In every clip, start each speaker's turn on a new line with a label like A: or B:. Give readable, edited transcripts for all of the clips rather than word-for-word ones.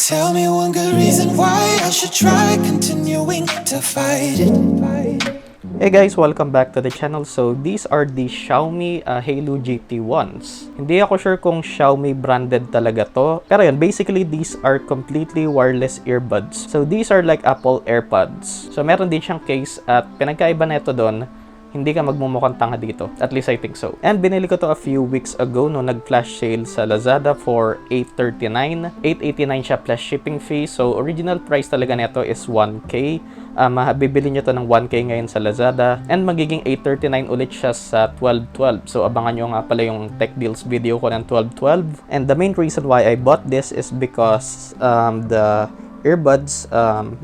A: Tell me one good reason why I should try continuing to fight it.
B: Hey guys, welcome back to the channel. So these are the Xiaomi Haylou GT1s. Hindi ako sure kung Xiaomi branded talaga to. Pero yun, basically these are completely wireless earbuds. So these are like Apple AirPods. So meron din siyang case at pinagkaiba nito doon, hindi ka magmumukhang tanga dito. At least I think so. And binili ko to a few weeks ago no nag-flash sale sa Lazada for $839. $889 siya plus shipping fee. So original price talaga nito is 1K. Bibili nyo to ng 1K ngayon sa Lazada. And magiging $839 ulit siya sa 12/12. So abangan nyo nga pala yung tech deals video ko ng 12/12. And the main reason why I bought this is because the earbuds,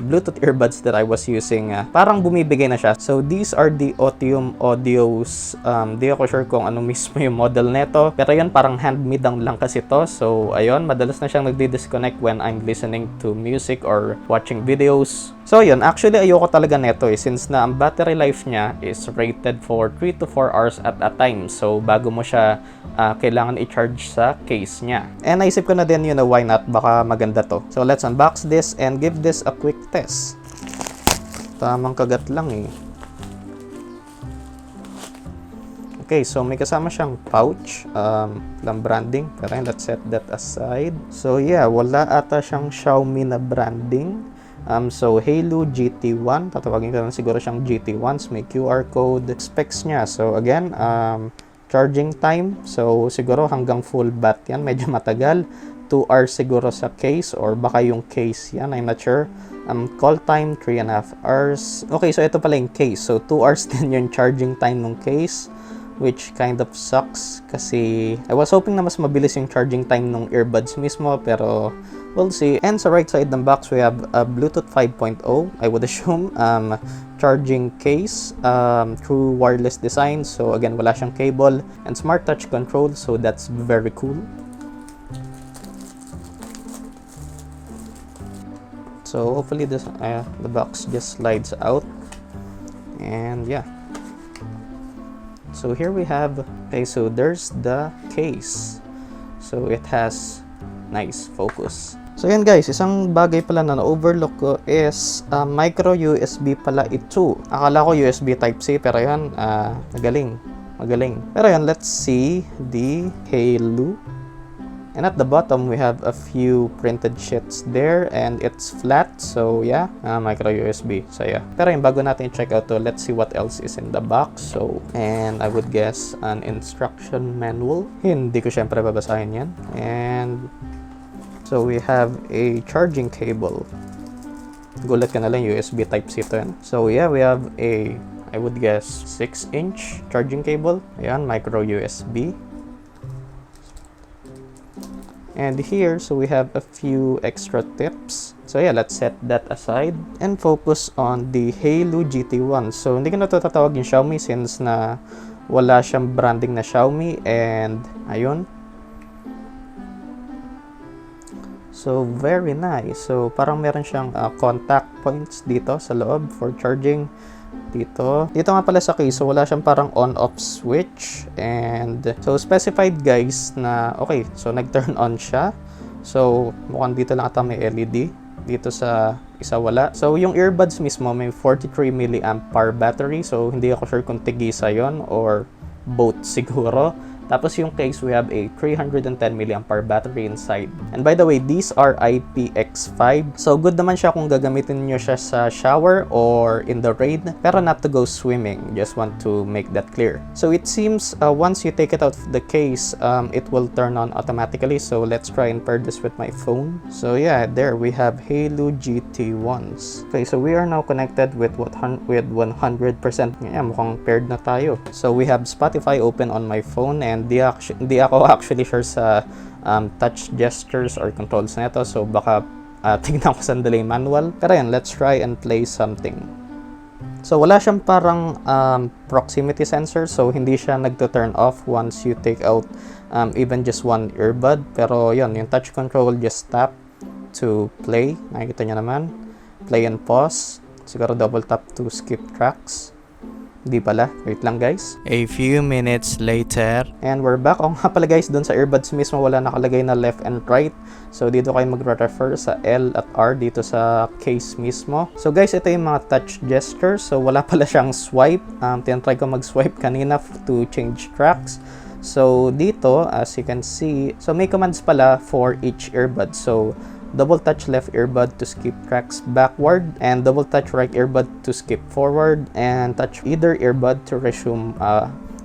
B: Bluetooth earbuds that I was using, parang bumibigay na siya. So these are the Otium Audios. Di ako sure kung ano mismo yung model neto. Pero yan, parang hand-me-down lang kasi to. So ayun, madalas na siyang nagdi-disconnect when I'm listening to music or watching videos. So yun, actually ayoko talaga neto since na ang battery life niya is rated for 3 to 4 hours at a time. So bago mo siya kailangan i-charge sa case niya. And naisip ko na din, why not? Baka maganda to. So let's unbox this and give this a quick test. Tamang kagat lang eh. Okay, so may kasama siyang pouch, lang branding, pero let's set that aside. So yeah, wala ata siyang Xiaomi na branding. So Haylou GT1, tatawagin ko na siguro siyang GT1s, may QR code, specs niya. So again, charging time, so siguro hanggang full bat yan, medyo matagal. 2 hours siguro sa case or baka yung case yan, I'm not sure. Call time 3.5 hours. Okay, so ito pala yung case. So 2 hours din yung charging time ng case, which kind of sucks kasi I was hoping na mas mabilis yung charging time ng earbuds mismo, pero we'll see. And sa right side ng box we have a Bluetooth 5.0, I would assume, charging case, true wireless design. So again, wala siyang cable, and smart touch control, so that's very cool. So hopefully this the box just slides out, and yeah. So here we have, okay, so there's the case. So it has nice focus. So yan guys, isang bagay pala na na-overlook ko is micro USB pala ito. Akala ko USB Type-C, pero yan, magaling. Pero yan, let's see the Haylou. And at the bottom, we have a few printed sheets there, and it's flat, so yeah, micro USB. So yeah. Pero yung bago natin i-check out to, let's see what else is in the box. So, and I would guess an instruction manual. Hindi ko syempre babasahin yan. And so we have a charging cable. Gulat ka na lang, USB Type-C to yan. So yeah, we have a, I would guess, 6-inch charging cable. Ayan, micro USB. And here, so we have a few extra tips. So yeah, let's set that aside and focus on the Haylou GT1. So hindi ko na ito tatawagin Xiaomi since na wala siyang branding na Xiaomi, and ayun. So very nice. So parang meron siyang contact points dito sa loob for charging. Dito nga pala sa case, so wala siyang parang on-off switch, and so specified guys na okay, so nag-turn on siya. So mukhang dito lang ata may LED, dito sa isa wala. So yung earbuds mismo may 43 mAh battery, so hindi ako sure kung tigisa yon or both siguro. Tapos yung case, we have a 310 mAh battery inside. And by the way, these are IPX5. So good naman siya kung gagamitin nyo siya sa shower or in the rain, pero not to go swimming. Just want to make that clear. So it seems once you take it out of the case, it will turn on automatically. So let's try and pair this with my phone. So yeah, there we have Haylou GT1s. Okay, so we are now connected with 100%. Yeah, mukhang paired na tayo. So we have Spotify open on my phone, and di ako actually sure sa touch gestures or controls na ito, so baka tignan ko sandali manual. Pero yan, let's try and play something. So wala siyang parang proximity sensor, so hindi siya nagto-turn off once you take out even just one earbud. Pero yun, yung touch control, just tap to play. Nakikita nyo naman, play and pause. Siguro double tap to skip tracks. Di pala. Wait lang guys. A few minutes later. And we're back. O nga pala guys, dun sa earbuds mismo wala nakalagay na left and right. So dito kayo magre-refer sa L at R dito sa case mismo. So guys, ito yung mga touch gestures. So wala pala siyang swipe. Tinatry ko mag-swipe kanina to change tracks. So dito, as you can see, so may commands pala for each earbud. So double touch left earbud to skip tracks backward, and double touch right earbud to skip forward, and touch either earbud to resume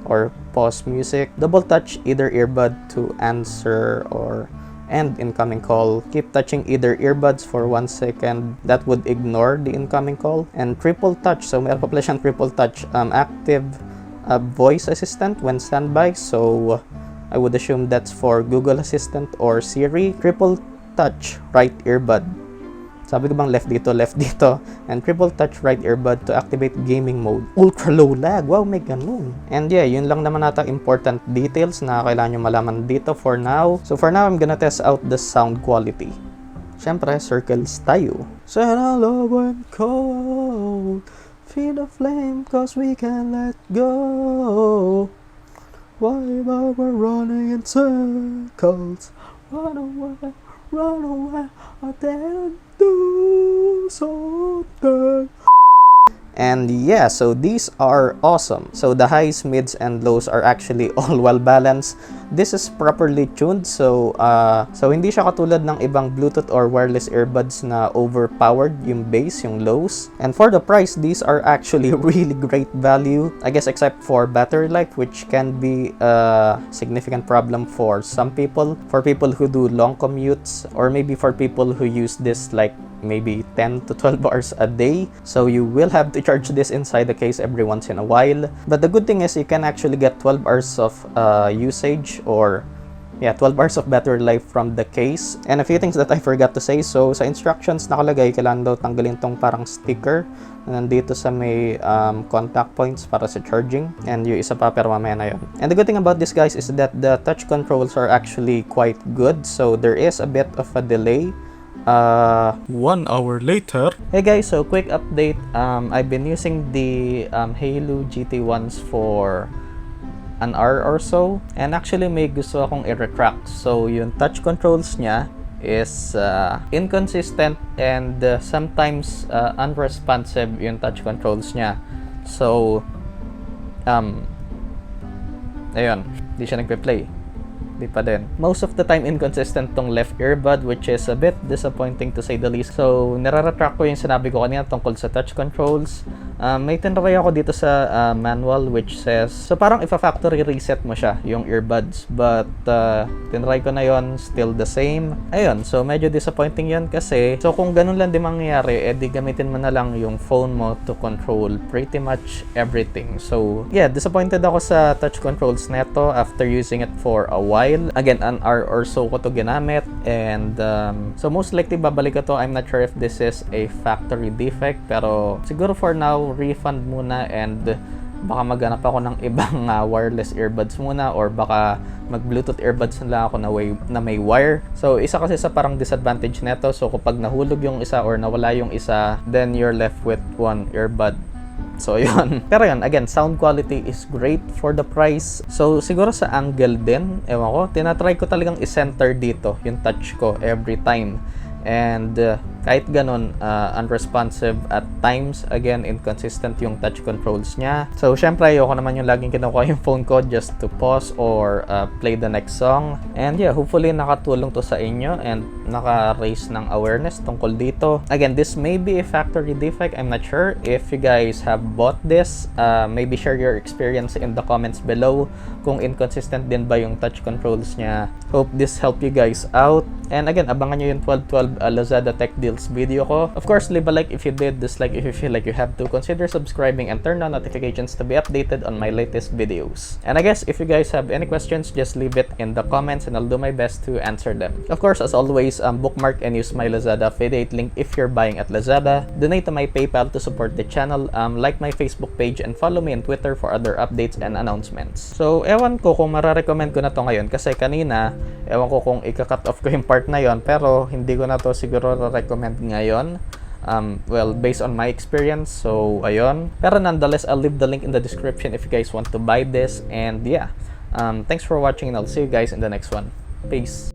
B: or pause music. Double touch either earbud to answer or end incoming call. Keep touching either earbuds for 1 second. That would ignore the incoming call. And triple touch. So meron pa pala siyang triple touch. Active voice assistant when standby. So I would assume that's for Google Assistant or Siri. Triple touch right earbud. Sabi ko bang left dito, and triple touch right earbud to activate gaming mode. Ultra low lag, wow, may ganun. And yeah, yun lang naman nata important details na kailangan nyo malaman dito for now. So for now, I'm gonna test out the sound quality. Syempre, circles tayo. Said I love when cold, feed the flame cause we can't let go. Why we're running in circles, run away, I didn't do something. And yeah, so these are awesome. So the highs, mids, and lows are actually all well balanced. This is properly tuned, so hindi siya katulad ng ibang Bluetooth or wireless earbuds na overpowered yung bass, yung lows. And for the price, these are actually really great value. I guess except for battery life, which can be a significant problem for some people. For people who do long commutes, or maybe for people who use this like maybe 10 to 12 hours a day. So you will have to charge this inside the case every once in a while. But the good thing is you can actually get 12 hours of usage, or 12 hours of battery life from the case. And a few things that I forgot to say. So sa instructions nakalagay, kailangan daw tanggalin tong parang sticker na nandito sa may contact points para sa charging. And yung isa pa, pero mamaya na yun. And the good thing about this guys is that the touch controls are actually quite good. So there is a bit of a delay.
C: 1 hour later.
B: Hey guys, so quick update. I've been using the Haylou GT1s for an hour or so, and actually may gusto akong i-retract. So yung touch controls niya is inconsistent and sometimes unresponsive yung touch controls niya. So ayun, di siya nagpe-play. Di pa din. Most of the time inconsistent tong left earbud, which is a bit disappointing to say the least. So nire-retract ko yung sinabi ko kanina tungkol sa touch controls. May tinry ako dito sa manual which says, so parang ifa-factory reset mo siya, yung earbuds. But tinry ko na yon, still the same. Ayun, so medyo disappointing yun kasi, so kung ganun lang din mangyayari, edi gamitin mo na lang yung phone mo to control pretty much everything. So yeah, disappointed ako sa touch controls neto after using it for a while. Again, an hour or so ko to ginamit, and so most likely babalik ko to. I'm not sure if this is a factory defect, pero siguro for now refund muna, and baka maghanap ako ng ibang wireless earbuds muna, or baka mag Bluetooth earbuds na lang ako na may wire. So isa kasi sa parang disadvantage neto, so kapag nahulog yung isa or nawala yung isa, then you're left with one earbud. So yun. Pero yun, again, sound quality is great for the price. So siguro sa angle din, ewan ko, tinatry ko talagang i-center dito yung touch ko every time. And kahit ganun, unresponsive at times. Again, inconsistent yung touch controls niya. So syempre, ayoko naman yung laging kinukuha yung phone ko just to pause or play the next song. And yeah, hopefully nakatulong to sa inyo and naka-raise ng awareness tungkol dito. Again, this may be a factory defect. I'm not sure. If you guys have bought this, maybe share your experience in the comments below kung inconsistent din ba yung touch controls niya. Hope this helped you guys out. And again, abangan nyo yung 12/12 Lazada Tech Deals video ko. Of course, leave a like if you did, dislike if you feel like you have to. Consider subscribing and turn on notifications to be updated on my latest videos. And I guess if you guys have any questions, just leave it in the comments and I'll do my best to answer them. Of course, as always, bookmark and use my Lazada affiliate link if you're buying at Lazada. Donate to my PayPal to support the channel. Like my Facebook page and follow me on Twitter for other updates and announcements. So, ewan ko kung mararecommend ko na to ngayon kasi kanina, ewan ko kung ika-cut off ko yung part na yon, pero hindi ko na to siguro recommend ngayon. well, based on my experience. So, ayun. Pero nonetheless, I'll leave the link in the description if you guys want to buy this. And yeah, thanks for watching and I'll see you guys in the next one. Peace.